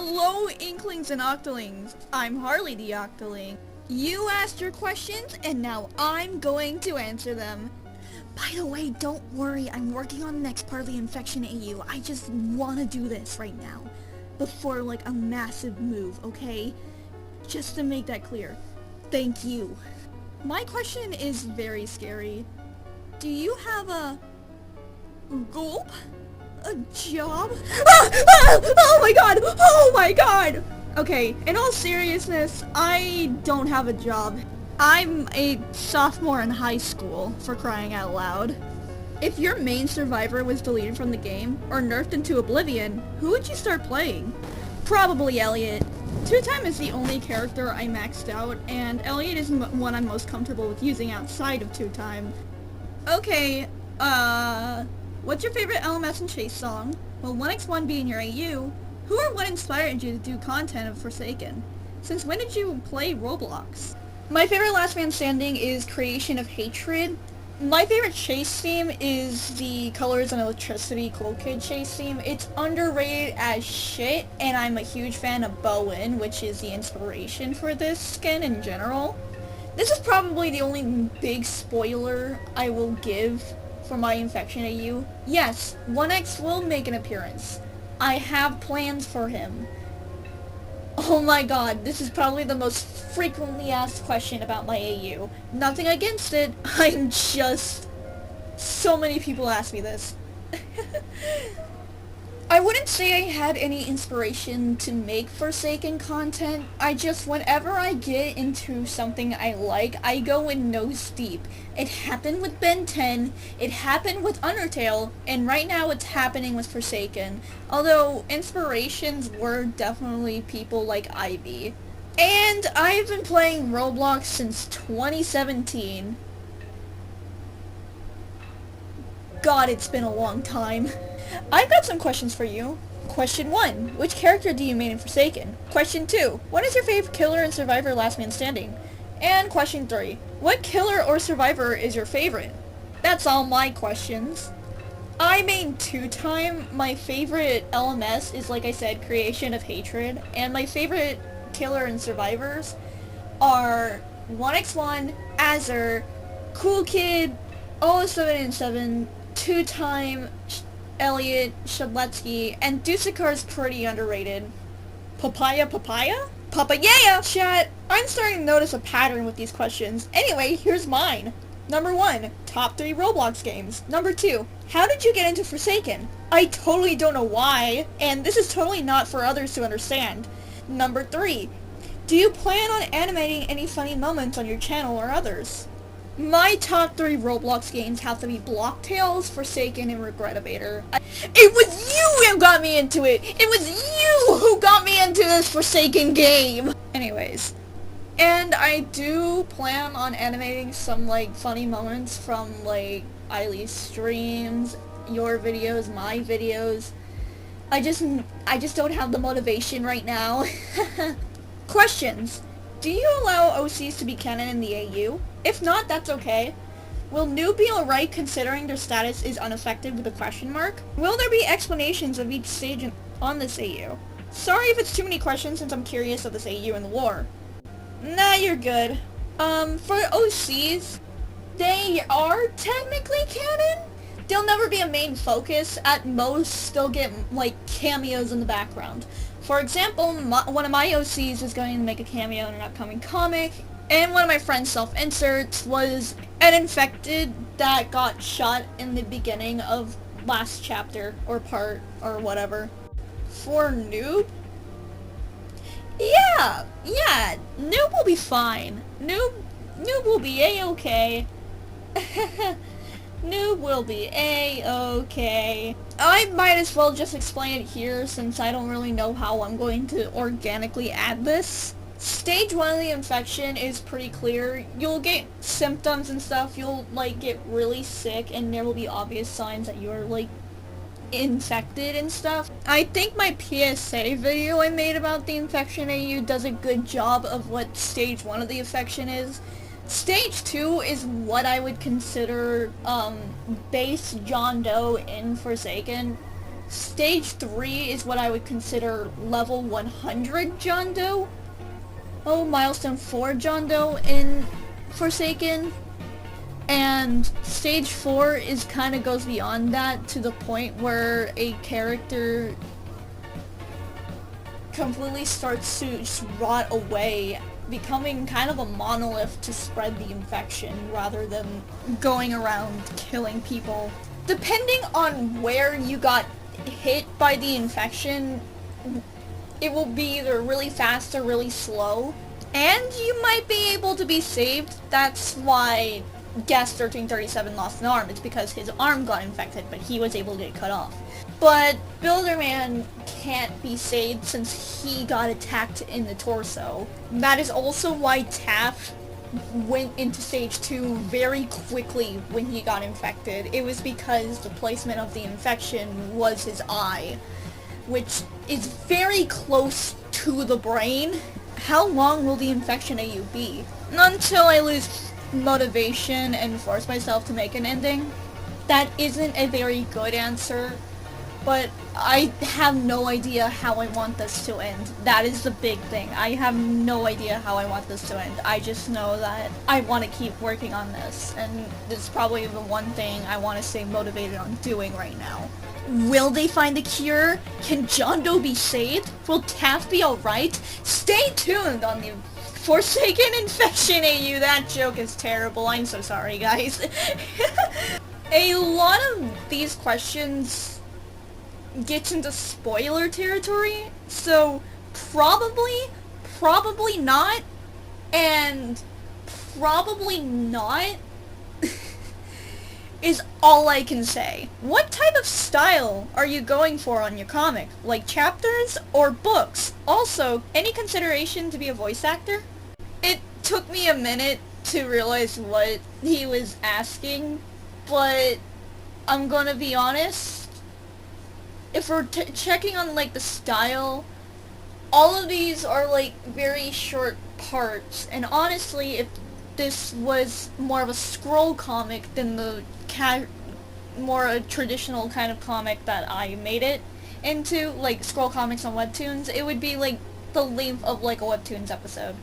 Hello, Inklings and Octolings. I'm Harley the Octoling. You asked your questions, and now I'm going to answer them. By the way, don't worry, I'm working on the next part of the Infection AU. I just want to do this right now, before like a massive move, okay? Just to make that clear. Thank you. My question is very scary. Do you have a gulp? A job? Oh my god! Oh my god! Okay, in all seriousness, I don't have a job. I'm a sophomore in high school, for crying out loud. If your main survivor was deleted from the game, or nerfed into oblivion, who would you start playing? Probably Elliot. Two-time is the only character I maxed out, and Elliot is one I'm most comfortable with using outside of two-time. Okay, what's your favorite LMS and Chase song? Will 1x1 be in your AU? Who or what inspired you to do content of Forsaken? Since when did you play Roblox? My favorite Last Man Standing is Creation of Hatred. My favorite chase theme is the Colors and Electricity Cool Kid chase theme. It's underrated as shit, and I'm a huge fan of Bowen, which is the inspiration for this skin in general. This is probably the only big spoiler I will give for my Infection AU. Yes, 1x will make an appearance. I have plans for him. Oh my god, this is probably the most frequently asked question about my AU. Nothing against it, I'm just... So many people ask me this. I wouldn't say I had any inspiration to make Forsaken content. I just, whenever I get into something I like, I go in nose deep. It happened with Ben 10, it happened with Undertale, and right now it's happening with Forsaken. Although, inspirations were definitely people like Ivy. And I've been playing Roblox since 2017. God, it's been a long time. I've got some questions for you. Question 1. Which character do you main in Forsaken? Question 2. What is your favorite killer and survivor Last Man Standing? And question 3. What killer or survivor is your favorite? That's all my questions. I main two-time. My favorite LMS is, like I said, Creation of Hatred. And my favorite killer and survivors are 1x1, Azur, Cool Kid, All 7 and 7, two-time, Elliot, Shadletsky, and Dusikar's pretty underrated. Papaya? Papaya! Chat, I'm starting to notice a pattern with these questions. Anyway, here's mine. Number 1, top 3 Roblox games. Number 2, how did you get into Forsaken? I totally don't know why, and this is totally not for others to understand. Number 3, do you plan on animating any funny moments on your channel or others? My top 3 Roblox games have to be Block Tales, Forsaken, and Regretabator. It was you who got me into it! It was you who got me into this Forsaken game! Anyways. And I do plan on animating some, like, funny moments from, like, Eileen's streams, your videos, my videos. I just don't have the motivation right now. Questions. Do you allow OCs to be canon in the AU? If not, that's okay. Will noob be alright considering their status is unaffected with a question mark? Will there be explanations of each stage on this AU? Sorry if it's too many questions since I'm curious of this AU and the lore. Nah, you're good. For OCs, they are technically canon. They'll never be a main focus. At most, they'll get, like, cameos in the background. For example, one of my OCs is going to make a cameo in an upcoming comic, and one of my friend's self-inserts was an infected that got shot in the beginning of last chapter, or part, or whatever. For noob? Yeah, noob will be fine. Noob will be a-okay. Noob will be a-okay. I might as well just explain it here since I don't really know how I'm going to organically add this. Stage 1 of the infection is pretty clear. You'll get symptoms and stuff. You'll, like, get really sick and there will be obvious signs that you're, like, infected and stuff. I think my PSA video I made about the Infection AU does a good job of what stage 1 of the infection is. Stage 2 is what I would consider, base John Doe in Forsaken. Stage 3 is what I would consider level 100 John Doe. Oh, milestone 4 John Doe in Forsaken. And stage 4 is kind of goes beyond that to the point where a character completely starts to just rot away, becoming kind of a monolith to spread the infection rather than going around killing people. Depending on where you got hit by the infection, it will be either really fast or really slow, and you might be able to be saved. That's why Gas 1337 lost an arm. It's because his arm got infected, but he was able to get cut off. But Builderman can't be saved since he got attacked in the torso. That is also why Taff went into stage 2 very quickly when he got infected. It was because the placement of the infection was his eye, which is very close to the brain. How long will the infection AU be? Until I lose motivation and force myself to make an ending. That isn't a very good answer, but I have no idea how I want this to end. That is the big thing. I have no idea how I want this to end. I just know that I want to keep working on this, and this is probably the one thing I want to stay motivated on doing right now. Will they find the cure? Can John Doe be saved? Will Taff be alright? Stay tuned on the Forsaken Infection AU. That joke is terrible. I'm so sorry, guys. A lot of these questions gets into spoiler territory, so probably not, and probably not is all I can say. What type of style are you going for on your comic? Like chapters or books? Also, any consideration to be a voice actor? It took me a minute to realize what he was asking, but I'm gonna be honest. If we're checking on like the style, all of these are like very short parts, and honestly, if this was more of a scroll comic than the more a traditional kind of comic that I made it into, like scroll comics on webtoons, it would be like the length of like a webtoons episode.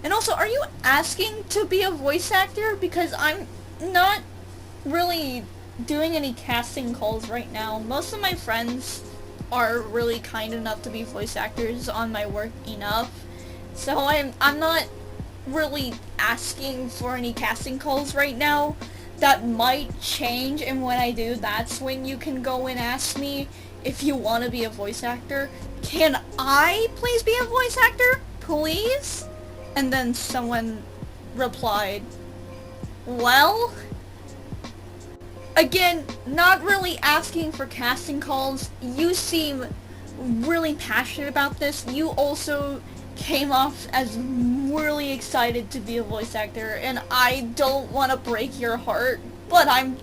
And also, are you asking to be a voice actor? Because I'm not really doing any casting calls right now. Most of my friends are really kind enough to be voice actors on my work enough, so I'm not really asking for any casting calls right now. That might change, and when I do, that's when you can go and ask me if you want to be a voice actor. Can I please be a voice actor? Please? And then someone replied, well, again, not really asking for casting calls. You seem really passionate about this. You also came off as really excited to be a voice actor, and I don't want to break your heart, but I'm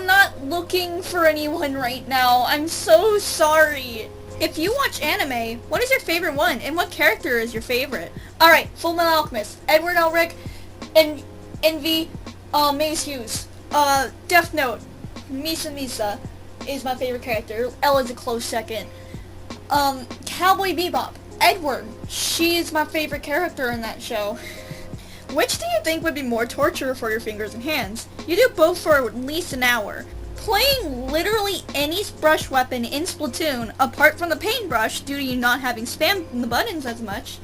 not looking for anyone right now. I'm so sorry. If you watch anime, what is your favorite one, and what character is your favorite? Alright, Fullmetal Alchemist, Edward Elric, and Envy, Maze Hughes. Death Note, Misa is my favorite character. Ella's a close second. Cowboy Bebop, Edward. She is my favorite character in that show. Which do you think would be more torture for your fingers and hands? You do both for at least an hour. Playing literally any brush weapon in Splatoon, apart from the paintbrush due to you not having spammed the buttons as much,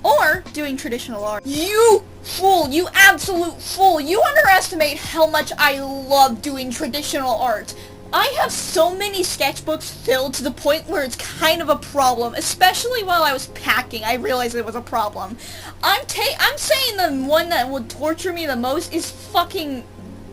or doing traditional art. You fool! You absolute fool! You underestimate how much I love doing traditional art. I have so many sketchbooks filled to the point where it's kind of a problem, especially while I was packing. I realized it was a problem. I'm saying the one that would torture me the most is fucking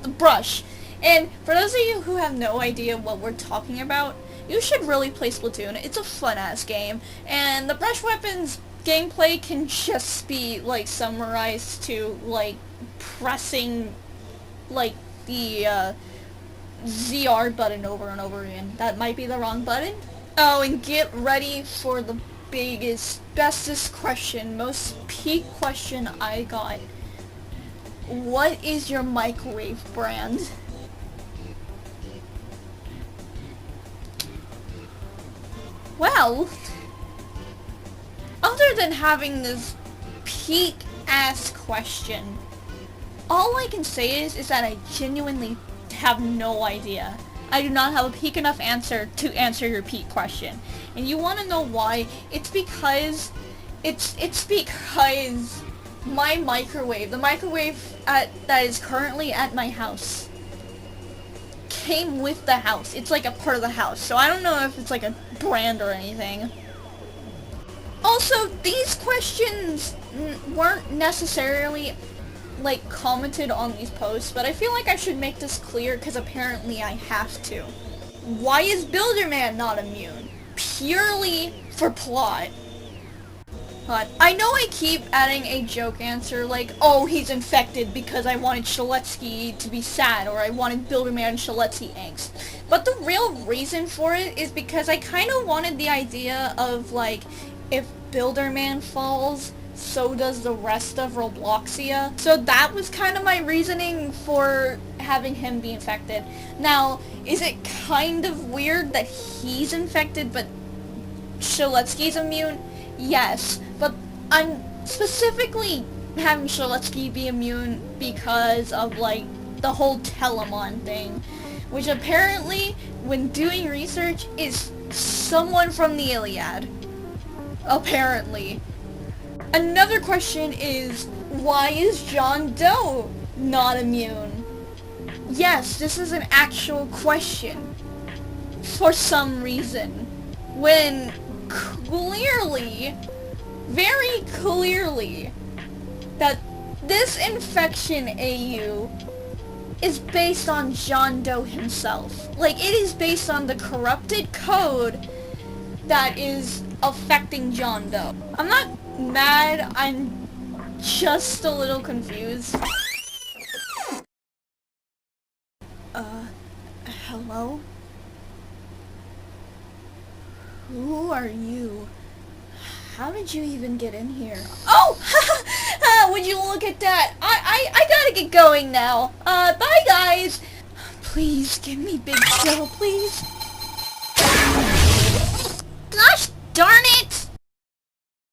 the brush. And for those of you who have no idea what we're talking about, you should really play Splatoon. It's a fun-ass game, and the brush weapons gameplay can just be, like, summarized to, like, pressing, like, the, ZR button over and over again. That might be the wrong button. Oh, and get ready for the biggest, bestest question, most peak question I got. What is your microwave brand? Well, other than having this peak-ass question, all I can say is that I genuinely have no idea. I do not have a peak enough answer to answer your peak question. And you want to know why? It's because my microwave, the microwave that is currently at my house, came with the house. It's like a part of the house, so I don't know if it's like a brand or anything. Also, these questions weren't necessarily like commented on these posts, but I feel like I should make this clear because apparently I have to. Why is Builderman not immune? Purely for plot. But I know I keep adding a joke answer like, oh, he's infected because I wanted Shaletsky to be sad, or I wanted Builderman and Shaletsky angst. But the real reason for it is because I kind of wanted the idea of like, if Builderman falls, so does the rest of Robloxia. So that was kind of my reasoning for having him be infected. Now, is it kind of weird that he's infected but Shaletsky's immune? Yes, but I'm specifically having Shaletsky be immune because of like the whole Telemon thing, which apparently, when doing research, is someone from the Iliad. Apparently. Another question is, why is John Doe not immune? Yes, this is an actual question. For some reason. When clearly, very clearly, that this infection AU is based on John Doe himself. Like, it is based on the corrupted code that is affecting John Doe. I'm not mad, I'm just a little confused. Hello? Who are you? How did you even get in here? Oh! Would you look at that? I gotta get going now. Bye guys! Please, give me Big Joe, please. Gosh darn it!